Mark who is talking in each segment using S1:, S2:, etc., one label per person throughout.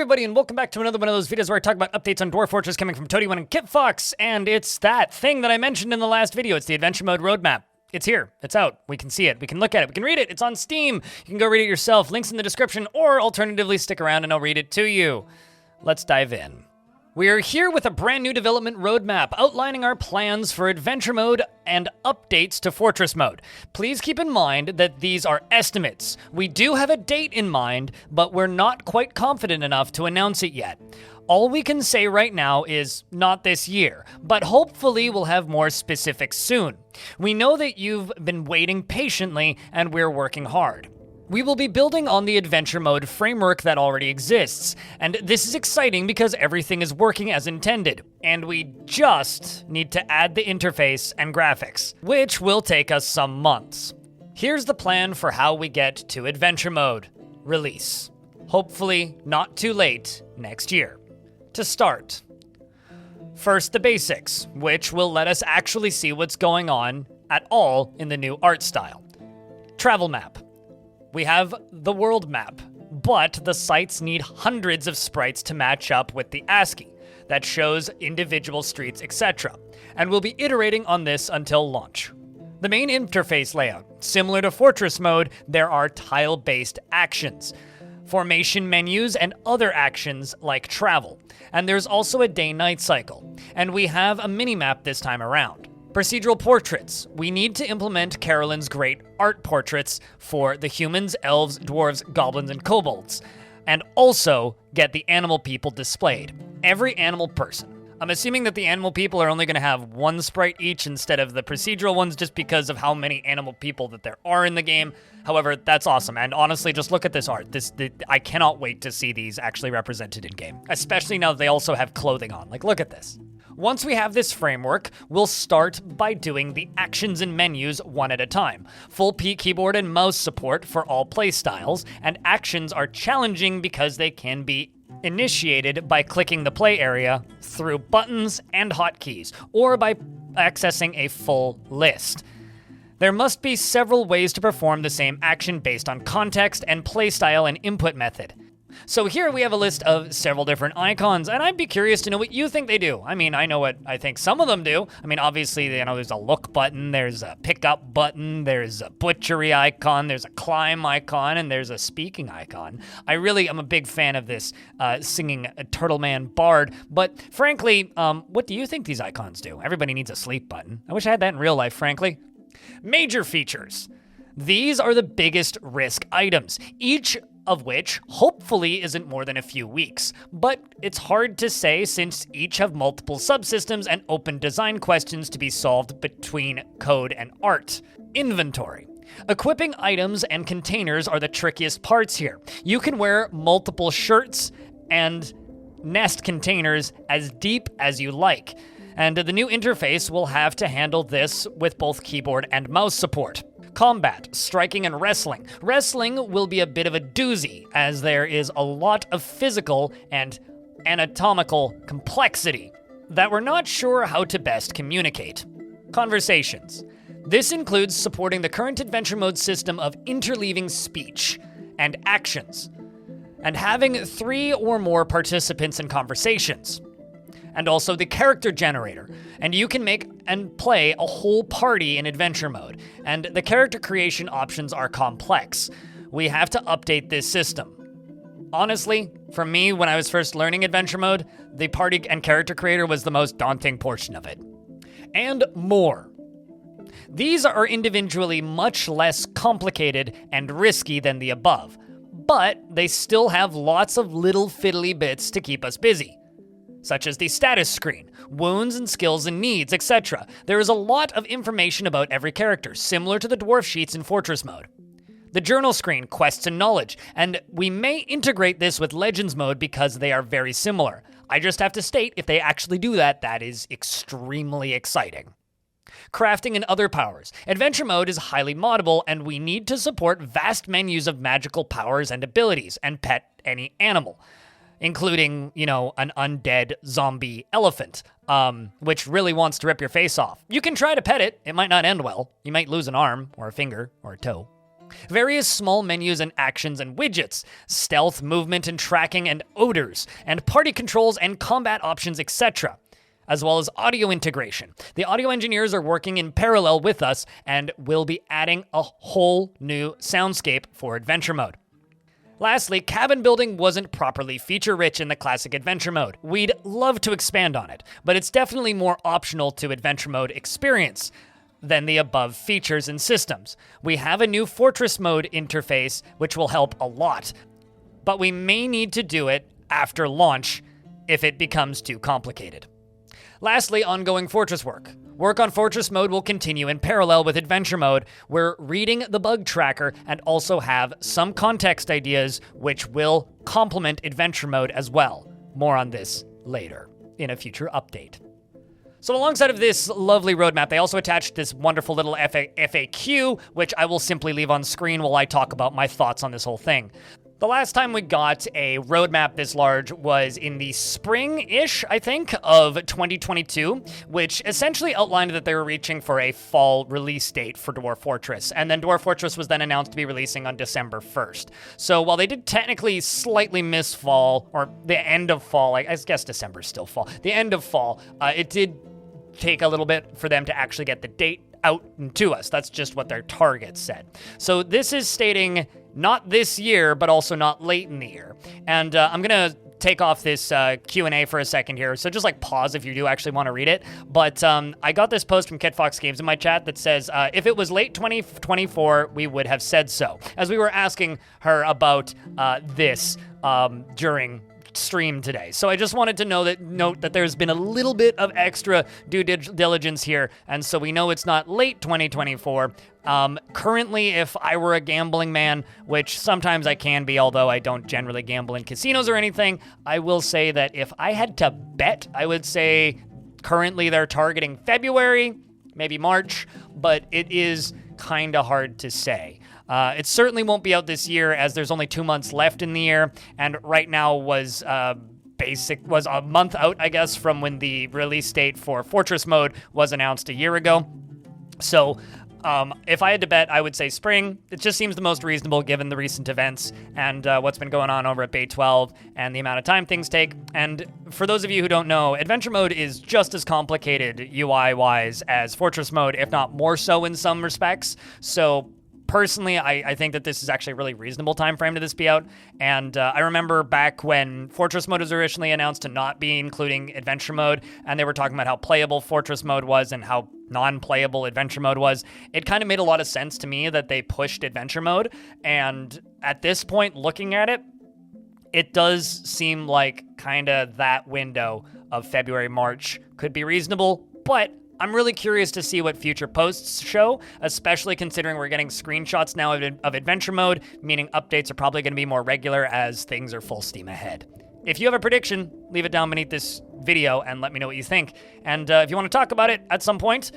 S1: everybody, and welcome back to another one of those videos where I talk about updates on Dwarf Fortress coming from Toady1 and KitFox, and it's that thing that I mentioned in the last video. It's the Adventure Mode roadmap. It's here. It's out. We can see it. We can look at it. We can read it. It's on Steam. You can go read it yourself. Links in the description, or alternatively, stick around and I'll read it to you. Let's dive in. We are here with a brand new development roadmap outlining our plans for Adventure Mode and updates to Fortress Mode. Please keep in mind that these are estimates. We do have a date in mind, but we're not quite confident enough to announce it yet. All we can say right now is not this year, but hopefully we'll have more specifics soon. We know that you've been waiting patiently and we're working hard. We will be building on the Adventure Mode framework that already exists, and this is exciting because everything is working as intended, and we just need to add the interface and graphics, which will take us some months. Here's the plan for how we get to Adventure Mode. Release. Hopefully not too late next year. To start, first the basics, which will let us actually see what's going on at all in the new art style. Travel map. We have the world map, but the sites need hundreds of sprites to match up with the ASCII that shows individual streets, etc. And we'll be iterating on this until launch. The main interface layout. Similar to Fortress Mode, there are tile-based actions, formation menus, and other actions like travel. And there's also a day-night cycle. And we have a mini-map this time around. Procedural portraits. We need to implement Carolyn's great art portraits for the humans, elves, dwarves, goblins, and kobolds, and also get the animal people displayed. Every animal person. I'm assuming that the animal people are only going to have one sprite each instead of the procedural ones just because of how many animal people that there are in the game. However, that's awesome, and honestly, just look at this art. I cannot wait to see these actually represented in-game, especially now that they also have clothing on. Like, look at this. Once we have this framework, we'll start by doing the actions and menus one at a time. Full keyboard and mouse support for all playstyles, and actions are challenging because they can be initiated by clicking the play area through buttons and hotkeys, or by accessing a full list. There must be several ways to perform the same action based on context and playstyle and input method. So here we have a list of several different icons, and I'd be curious to know what you think they do. I mean, I know what I think some of them do. I mean, obviously, there's a look button, there's a pickup button, there's a butchery icon, there's a climb icon, and there's a speaking icon. I really am a big fan of this singing Turtle Man Bard, but frankly, what do you think these icons do? Everybody needs a sleep button. I wish I had that in real life, frankly. Major features. These are the biggest risk items, each of which hopefully isn't more than a few weeks. But it's hard to say since each have multiple subsystems and open design questions to be solved between code and art. Inventory. Equipping items and containers are the trickiest parts here. You can wear multiple shirts and nest containers as deep as you like. And the new interface will have to handle this with both keyboard and mouse support. Combat, striking, and wrestling. Wrestling will be a bit of a doozy, as there is a lot of physical and anatomical complexity that we're not sure how to best communicate. Conversations. This includes supporting the current Adventure Mode system of interleaving speech and actions, and having 3 or more participants in conversations. And also the character generator. And you can make and play a whole party in Adventure Mode. And the character creation options are complex. We have to update this system. Honestly, for me, when I was first learning Adventure Mode, the party and character creator was the most daunting portion of it. And more. These are individually much less complicated and risky than the above, but they still have lots of little fiddly bits to keep us busy, such as the status screen, wounds and skills and needs, etc. There is a lot of information about every character, similar to the Dwarf sheets in Fortress Mode. The journal screen, quests and knowledge, and we may integrate this with Legends Mode because they are very similar. I just have to state, if they actually do that, that is extremely exciting. Crafting and other powers. Adventure Mode is highly moddable, and we need to support vast menus of magical powers and abilities, and pet any animal, including, an undead zombie elephant, which really wants to rip your face off. You can try to pet it. It might not end well. You might lose an arm, or a finger, or a toe. Various small menus and actions and widgets, stealth, movement and tracking and odors, and party controls and combat options, etc., as well as audio integration. The audio engineers are working in parallel with us and will be adding a whole new soundscape for Adventure Mode. Lastly, cabin building wasn't properly feature-rich in the classic Adventure Mode. We'd love to expand on it, but it's definitely more optional to Adventure Mode experience than the above features and systems. We have a new Fortress Mode interface, which will help a lot, but we may need to do it after launch if it becomes too complicated. Lastly, ongoing Fortress work. Work on Fortress Mode will continue in parallel with Adventure Mode. We're reading the bug tracker and also have some context ideas which will complement Adventure Mode as well. More on this later in a future update. So alongside of this lovely roadmap, they also attached this wonderful little FAQ, which I will simply leave on screen while I talk about my thoughts on this whole thing. The last time we got a roadmap this large was in the spring-ish, I think, of 2022, which essentially outlined that they were reaching for a fall release date for Dwarf Fortress, and then Dwarf Fortress was then announced to be releasing on December 1st. So while they did technically slightly miss fall, or the end of fall, I guess December's still fall, the end of fall, it did take a little bit for them to actually get the date out to us. That's just what their target said. So this is stating not this year, but also not late in the year. And I'm gonna take off this Q&A for a second here. So just like pause if you do actually want to read it. But I got this post from KitFox Games in my chat that says, if it was late 2024, we would have said so. As we were asking her about this during stream today. So I just wanted to note that there's been a little bit of extra due diligence here, and so we know it's not late 2024. Currently, if I were a gambling man, which sometimes I can be, although I don't generally gamble in casinos or anything, I will say that if I had to bet, I would say currently they're targeting February, maybe March, but it is kind of hard to say. It certainly won't be out this year, as there's only 2 months left in the year, and right now was a month out, I guess, from when the release date for Fortress Mode was announced a year ago. So if I had to bet, I would say spring. It just seems the most reasonable given the recent events and what's been going on over at Bay 12 and the amount of time things take. And for those of you who don't know, Adventure Mode is just as complicated UI-wise as Fortress Mode, if not more so in some respects. So personally, I think that this is actually a really reasonable time frame to this be out. And I remember back when Fortress Mode was originally announced to not be including Adventure Mode, and they were talking about how playable Fortress Mode was and how non-playable Adventure Mode was. It kind of made a lot of sense to me that they pushed Adventure Mode. And at this point, looking at it, it does seem like kind of that window of February, March could be reasonable, but I'm really curious to see what future posts show, especially considering we're getting screenshots now of Adventure Mode, meaning updates are probably going to be more regular as things are full steam ahead. If you have a prediction, leave it down beneath this video and let me know what you think. And if you want to talk about it at some point,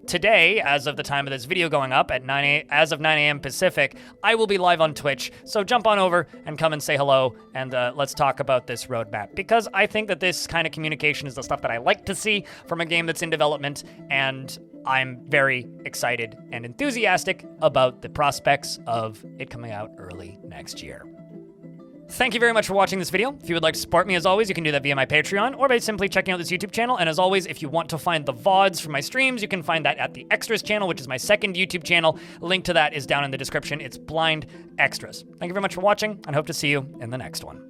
S1: today, as of the time of this video going up at 9 a.m. Pacific, I will be live on Twitch. So jump on over and come and say hello, and let's talk about this roadmap. Because I think that this kind of communication is the stuff that I like to see from a game that's in development, and I'm very excited and enthusiastic about the prospects of it coming out early next year. Thank you very much for watching this video. If you would like to support me, as always, you can do that via my Patreon or by simply checking out this YouTube channel. And as always, if you want to find the VODs for my streams, you can find that at the Extras channel, which is my second YouTube channel. Link to that is down in the description. It's Blind Extras. Thank you very much for watching, and hope to see you in the next one.